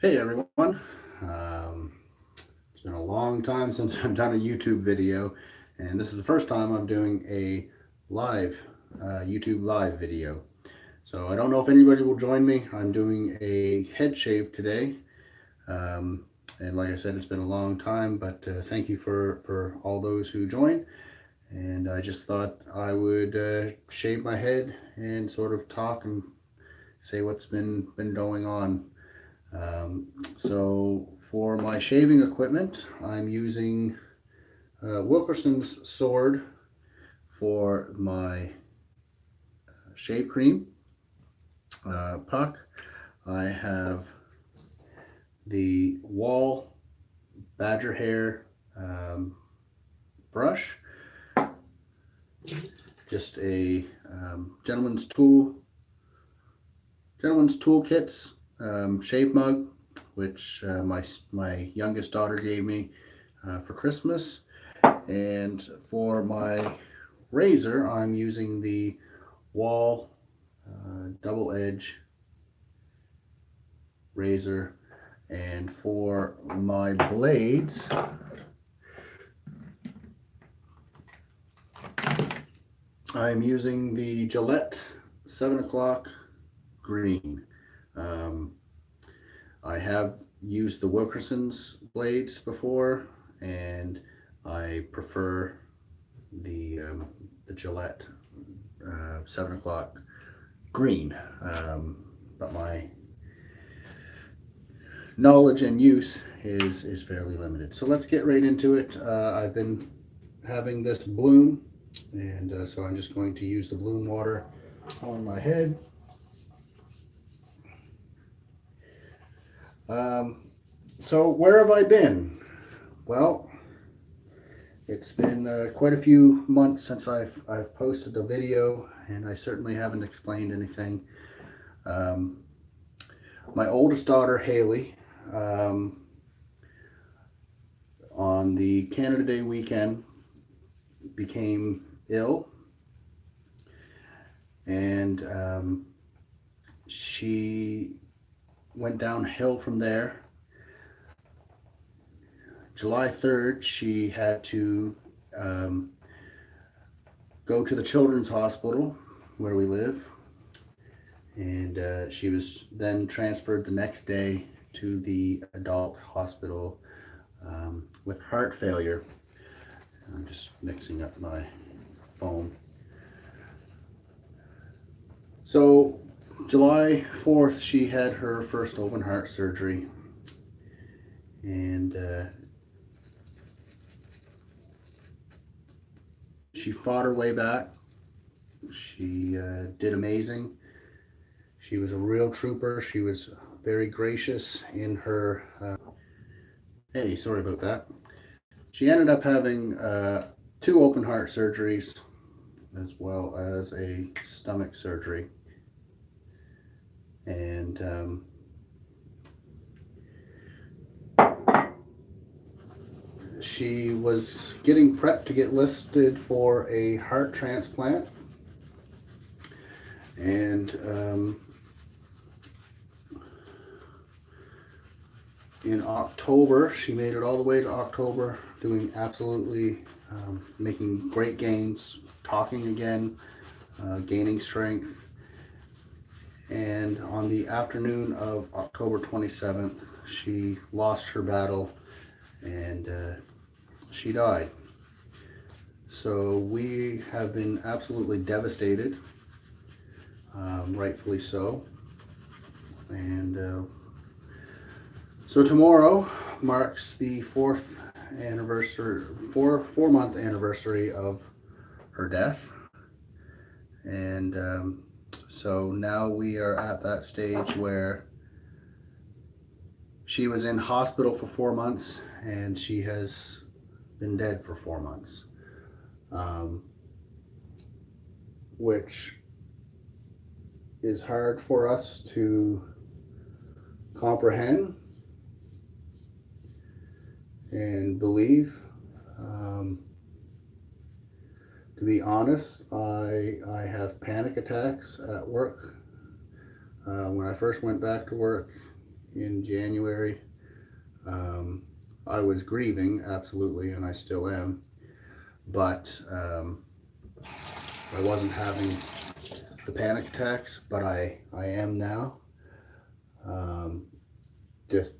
Hey everyone. Um, it's been a long time since I've done a YouTube video, and this is the first time I'm doing a live YouTube live video. So I don't know if anybody will join me. I'm doing a head shave today, um, and like I said, it's been a long time. But thank you for all those who joined. And I just thought I would shave my head and sort of talk and say what's been going on. So for my shaving equipment, I'm using Wilkerson's Sword for my shave cream puck. I have the Wall Badger Hair brush, just a gentleman's toolkits shave mug, which my youngest daughter gave me for Christmas. And for my razor, I'm using the Wall double edge razor. And for my blades, I'm using the Gillette 7 o'clock green. Um, I have used the Wilkerson's blades before, and I prefer the Gillette 7 o'clock green. But my knowledge and use is fairly limited. So let's get right into it. I've been having this bloom, and so I'm just going to use the bloom water on my head. So where have I been? Well, it's been quite a few months since I've posted a video, and I certainly haven't explained anything. Um, my oldest daughter, Hayley, on the Canada Day weekend became ill, and she went downhill from there. July 3rd, she had to go to the children's hospital where we live, and she was then transferred the next day to the adult hospital with heart failure. I'm just mixing up my phone. So July 4th, she had her first open heart surgery, and she fought her way back. She did amazing. She was a real trooper. She was very gracious in her. Hey, sorry about that. She ended up having two open heart surgeries as well as a stomach surgery. And she was getting prepped to get listed for a heart transplant. And in October, she made it all the way to October, doing absolutely, making great gains, talking again, gaining strength. And on the afternoon of October 27th, she lost her battle, and she died. So we have been absolutely devastated, rightfully so. And so tomorrow marks the four-month anniversary of her death. And so now we are at that stage where she was in hospital for 4 months, and she has been dead for 4 months, which is hard for us to comprehend and believe. To be honest, I have panic attacks at work. When I first went back to work in January. I was grieving, absolutely, and I still am, but I wasn't having the panic attacks, but I am now. Just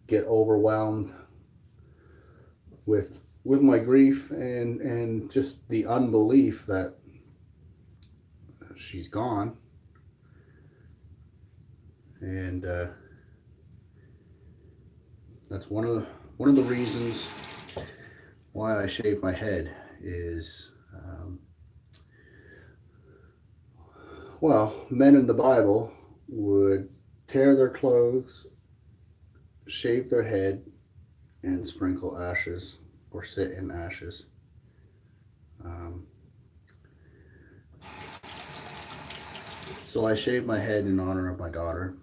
get overwhelmed with my grief and just the unbelief that she's gone. And that's one of the reasons why I shave my head is, well, men in the Bible would tear their clothes, shave their head, and sprinkle ashes or sit in ashes. So I shaved my head in honor of my daughter,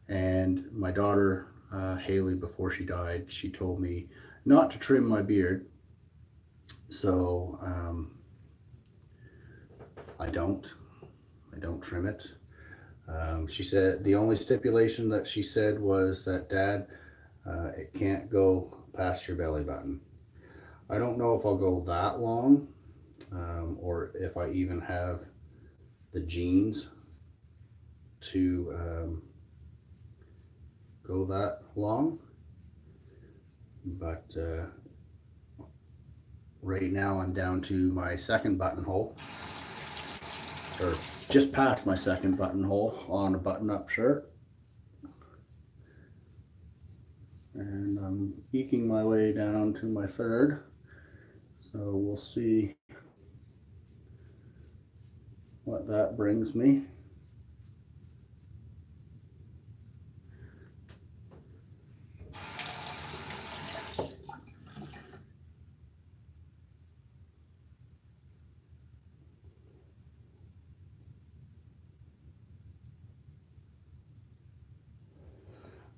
and my daughter Hayley, before she died, she told me not to trim my beard, so I don't trim it. She said the only stipulation that she said was that, Dad, it can't go past your belly button. I don't know if I'll go that long, or if I even have the genes to go that long, but right now I'm down to my second buttonhole, or just past my second buttonhole on a button-up shirt, and I'm eking my way down to my third, so we'll see what that brings me.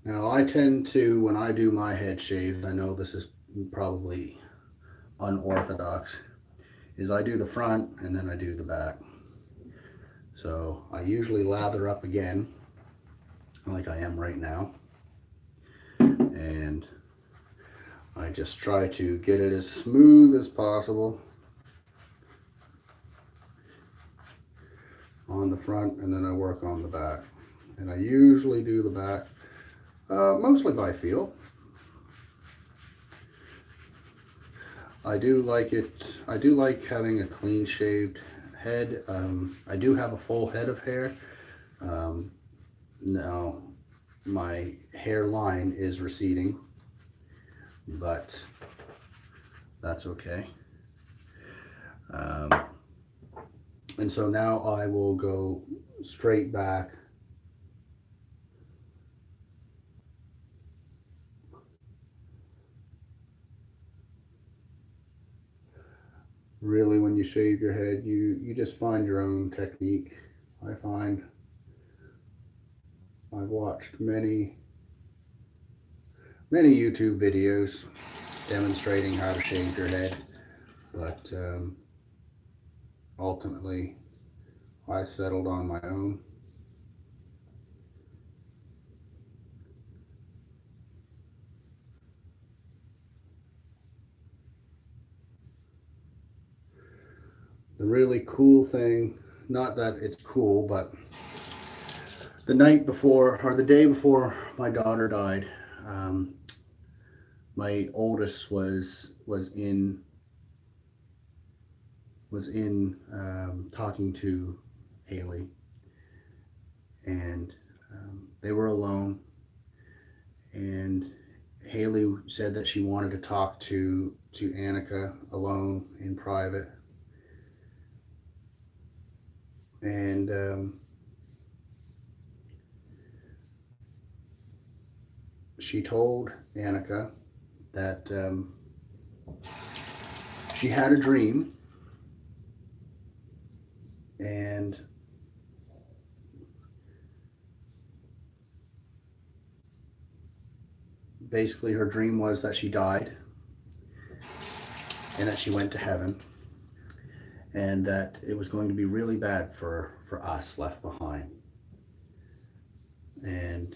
Now I tend to, when I do my head shaves, I know this is probably unorthodox, is I do the front and then I do the back. So I usually lather up again, like I am right now, and I just try to get it as smooth as possible on the front, and then I work on the back. And I usually do the back mostly by feel. I do like it. I do like having a clean shaved head. I do have a full head of hair. Now my hairline is receding, but that's okay. And so now I will go straight back really. When you shave your head, you just find your own technique. I find I've watched many YouTube videos demonstrating how to shave your head, but ultimately I settled on my own. The really cool thing, not that it's cool, but the night before, or the day before my daughter died, my oldest was in talking to Hayley, and they were alone, and Hayley said that she wanted to talk to Annika alone in private, and she told Annika that she had a dream, and basically her dream was that she died and that she went to heaven, and that it was going to be really bad for us left behind. And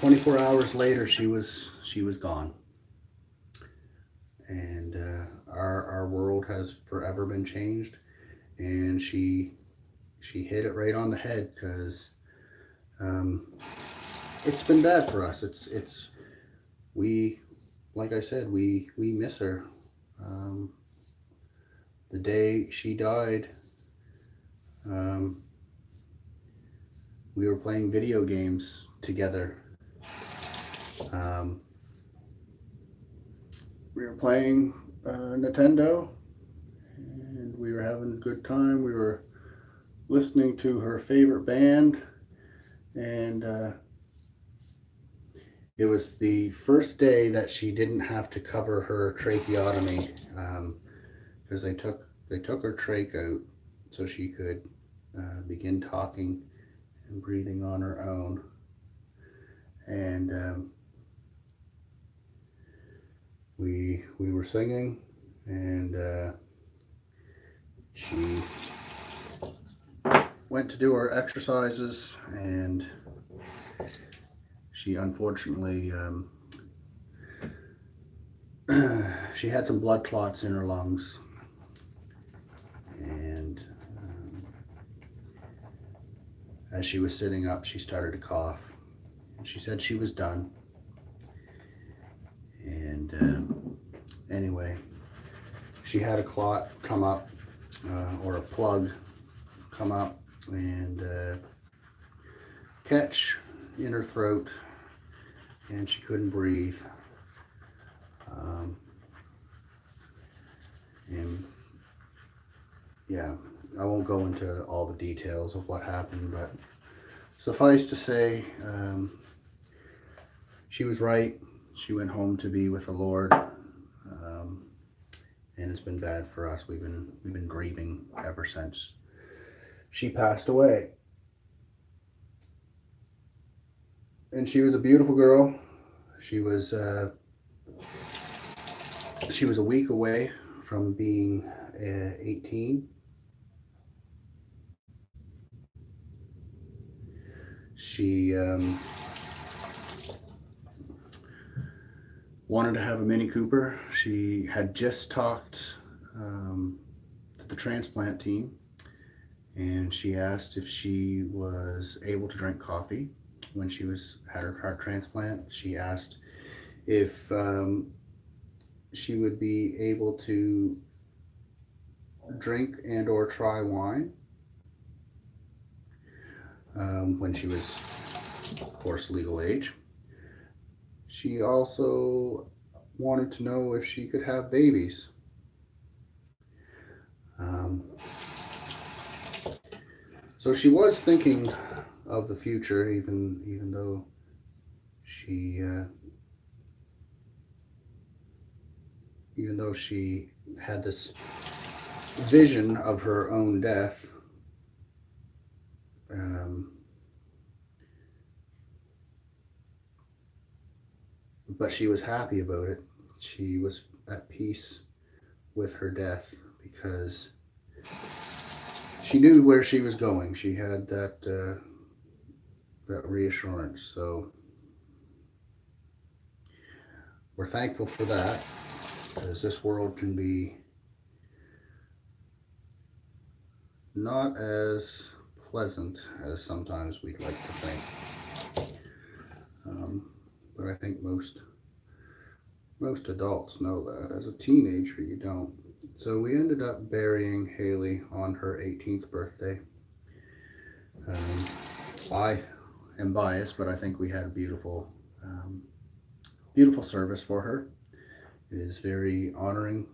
24 hours later, she was gone, and our world has forever been changed. And she hit it right on the head, because um, it's been bad for us. It's we, like I said, we miss her. Um, the day she died, um, we were playing video games together. Um, we were playing Nintendo, and we were having a good time. We were listening to her favorite band, and it was the first day that she didn't have to cover her tracheotomy, because they took her trach out so she could begin talking and breathing on her own. And we were singing, and she went to do her exercises, and she unfortunately she had some blood clots in her lungs, and as she was sitting up, she started to cough. She said she was done. And anyway, she had a clot come up, or a plug come up, and catch in her throat, and she couldn't breathe. And yeah, I won't go into all the details of what happened, but suffice to say, she was right. She went home to be with the Lord, and it's been bad for us. We've been grieving ever since she passed away. And she was a beautiful girl. She was a week away from being 18. She wanted to have a Mini Cooper. She had just talked to the transplant team, and she asked if she was able to drink coffee when she had her heart transplant. She asked if she would be able to drink and or try wine when she was, of course, legal age. She also wanted to know if she could have babies. So she was thinking of the future, even though she had this vision of her own death. But she was happy about it. She was at peace with her death, because she knew where she was going. She had that reassurance. So we're thankful for that, because this world can be not as pleasant as sometimes we'd like to think. But I think most adults know that. As a teenager, you don't. So we ended up burying Hayley on her 18th birthday. I am biased, but I think we had a beautiful service for her. It is very honoring,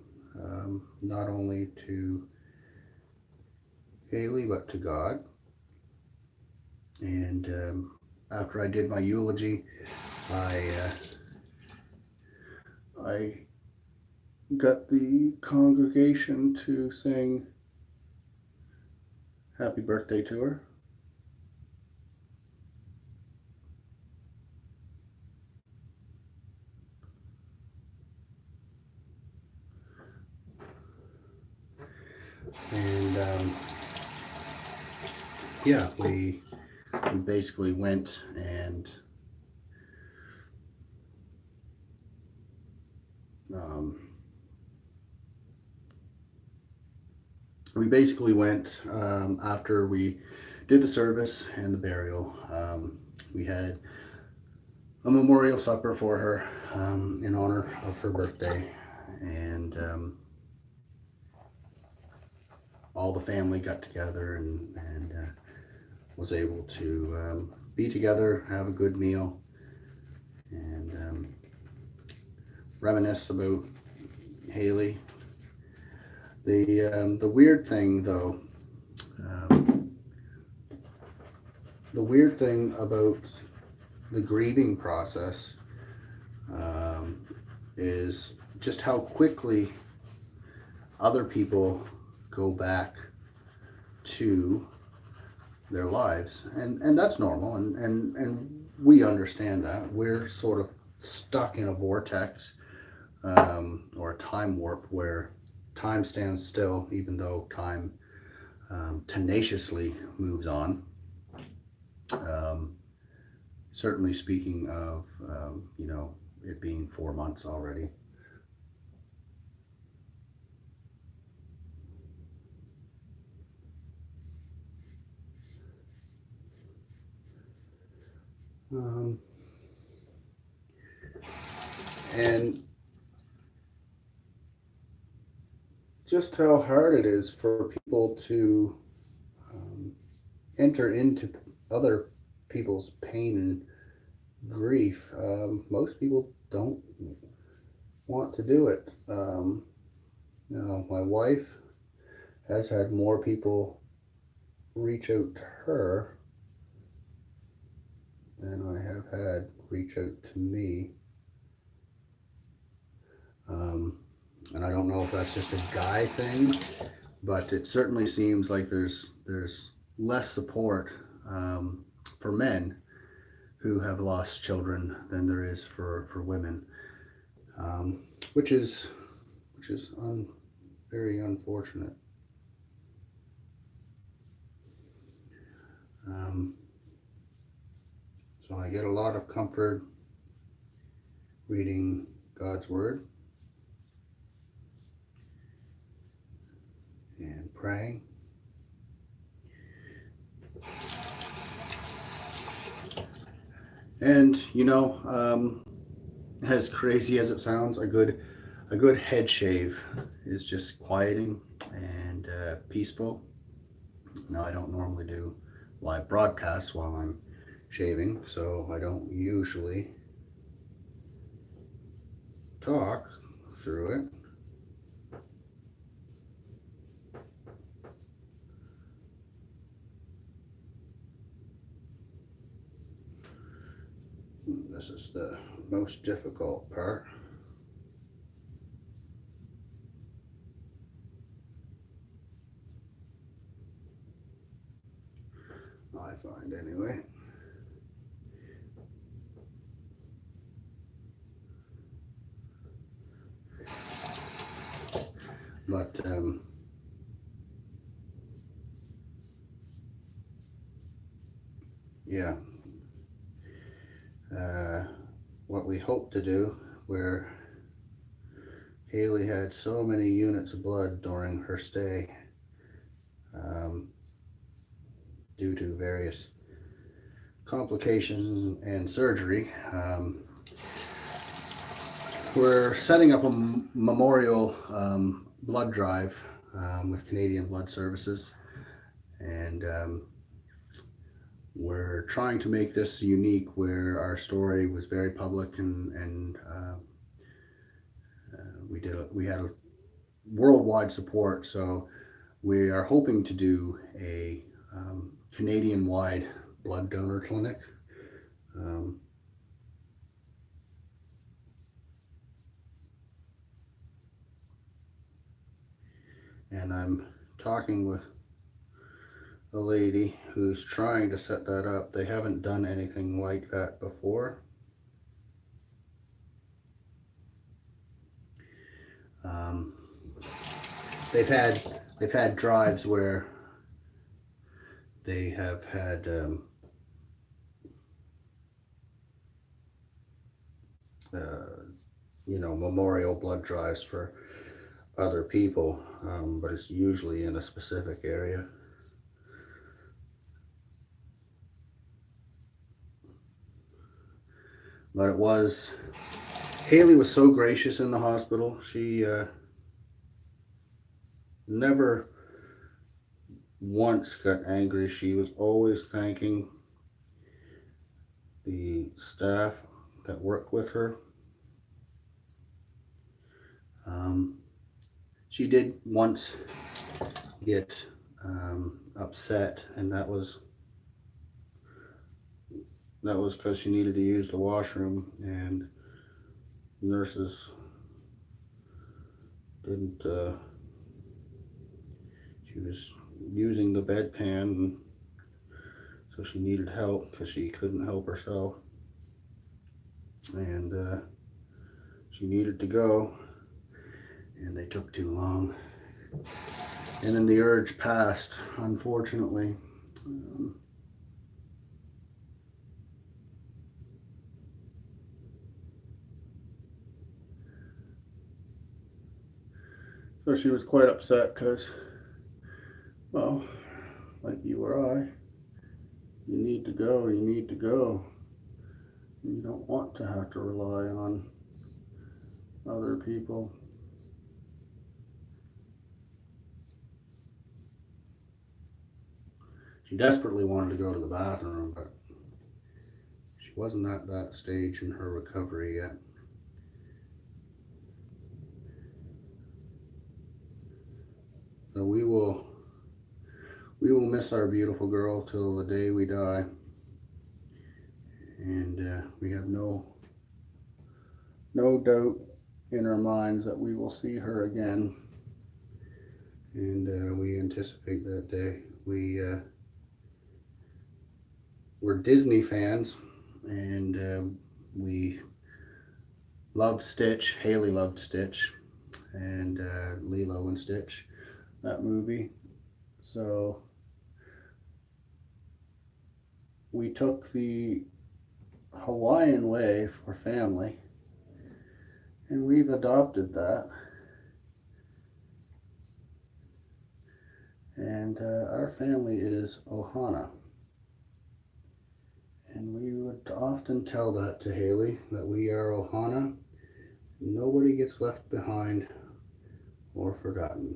not only to Hayley, but to God. And after I did my eulogy, I got the congregation to sing happy birthday to her. And yeah, we basically went and We basically went after we did the service and the burial. We had a memorial supper for her in honor of her birthday, and all the family got together and was able to be together, have a good meal, and reminisce about Hayley. The weird thing, though, um, the weird thing about the grieving process um, is just how quickly other people go back to their lives, and that's normal, and we understand that. We're sort of stuck in a vortex or a time warp where time stands still, even though time tenaciously moves on. Um, Certainly, speaking of it being 4 months already. Um, and just how hard it is for people to um, enter into other people's pain and grief. Most people don't want to do it. My wife has had more people reach out to her than I have had reach out to me. And I don't know if that's just a guy thing, but it certainly seems like there's less support for men who have lost children than there is for women, um, which is very unfortunate. Um, so I get a lot of comfort reading God's Word and praying. And as crazy as it sounds, a good head shave is just quieting and peaceful. Now, I don't normally do live broadcasts while I'm shaving, so I don't usually talk through it. This is the most difficult part. I find anyway. But yeah, what we hope to do, where Hayley had so many units of blood during her stay um, due to various complications and surgery. We're setting up a memorial blood drive with Canadian Blood Services, and we're trying to make this unique where our story was very public and we had a worldwide support. So we are hoping to do a Canadian-wide blood donor clinic. And I'm talking with a lady who's trying to set that up. They haven't done anything like that before. Um, they've had drives where they have had memorial blood drives for other people, but it's usually in a specific area. But Hayley was so gracious in the hospital. She never once got angry. She was always thanking the staff that worked with her. She did once get upset, and that was because she needed to use the washroom, and nurses didn't. She was using the bedpan, and so she needed help because she couldn't help herself, and she needed to go, and they took too long, and then the urge passed, unfortunately. So she was quite upset because, well, like you or I, you need to go, you need to go. You don't want to have to rely on other people. She desperately wanted to go to the bathroom, but she wasn't at that stage in her recovery yet. So we will miss our beautiful girl till the day we die, and we have no doubt in our minds that we will see her again, and we anticipate that day. We're Disney fans, and we love Stitch. Hayley loved Stitch, and Lilo and Stitch, that movie. So we took the Hawaiian way for family, and we've adopted that. And our family is Ohana. And we would often tell that to Hayley, that we are Ohana. Nobody gets left behind or forgotten.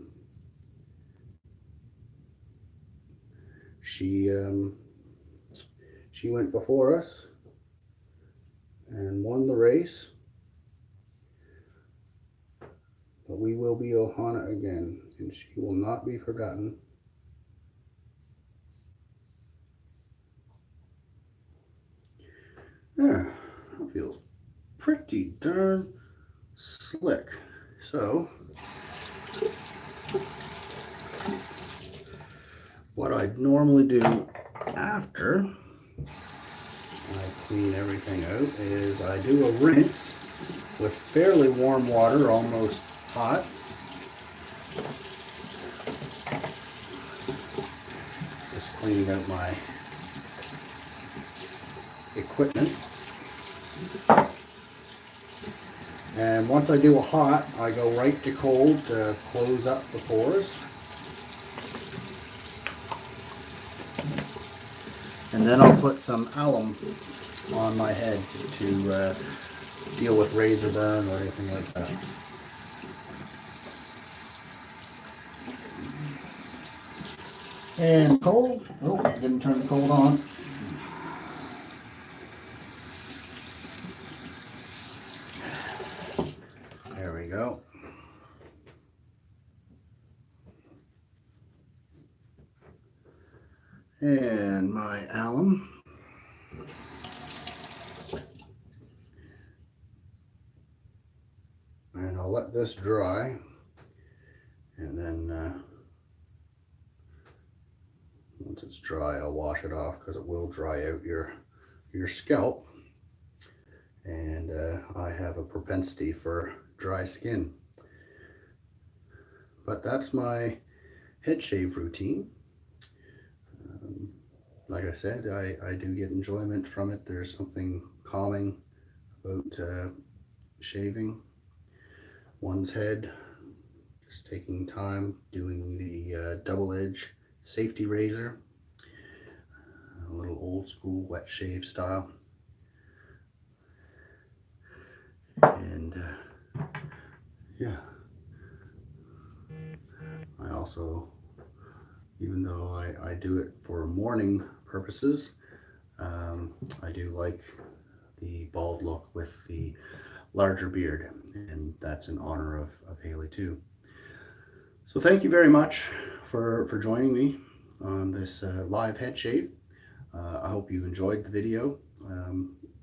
She went before us and won the race, but we will be Ohana again, and she will not be forgotten. Yeah, that feels pretty darn slick. So what I'd normally do after I clean everything out is I do a rinse with fairly warm water, almost hot. Just cleaning out my equipment. And once I do a hot, I go right to cold to close up the pores. And then I'll put some alum on my head to deal with razor burn or anything like that. And cold. Oh, didn't turn the cold on. There we go. And my alum. And I'll let this dry, and then once it's dry, I'll wash it off because it will dry out your scalp. And I have a propensity for dry skin. But that's my head shave routine. Like I said, I do get enjoyment from it. There's something calming about shaving. one's head. Just taking time doing the double edge safety razor, a little old school wet shave style. And yeah, I also, even though I do it for morning purposes, I do like the bald look with the larger beard, and that's in honor of Hayley too. So thank you very much for joining me on this live head shave. I hope you enjoyed the video.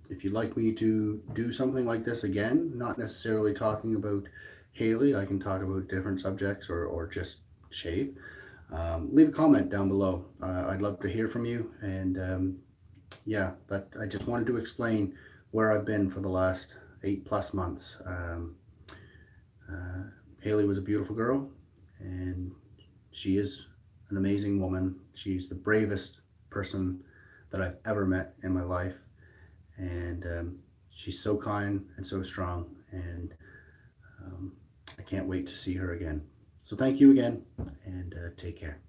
If you'd like me to do something like this again, not necessarily talking about Hayley, I can talk about different subjects or just shave, leave a comment down below. I'd love to hear from you. And yeah, but I just wanted to explain where I've been for the last 8+ months. Hayley was a beautiful girl, and she is an amazing woman. She's the bravest person that I've ever met in my life, and she's so kind and so strong, and I can't wait to see her again. So thank you again, and take care.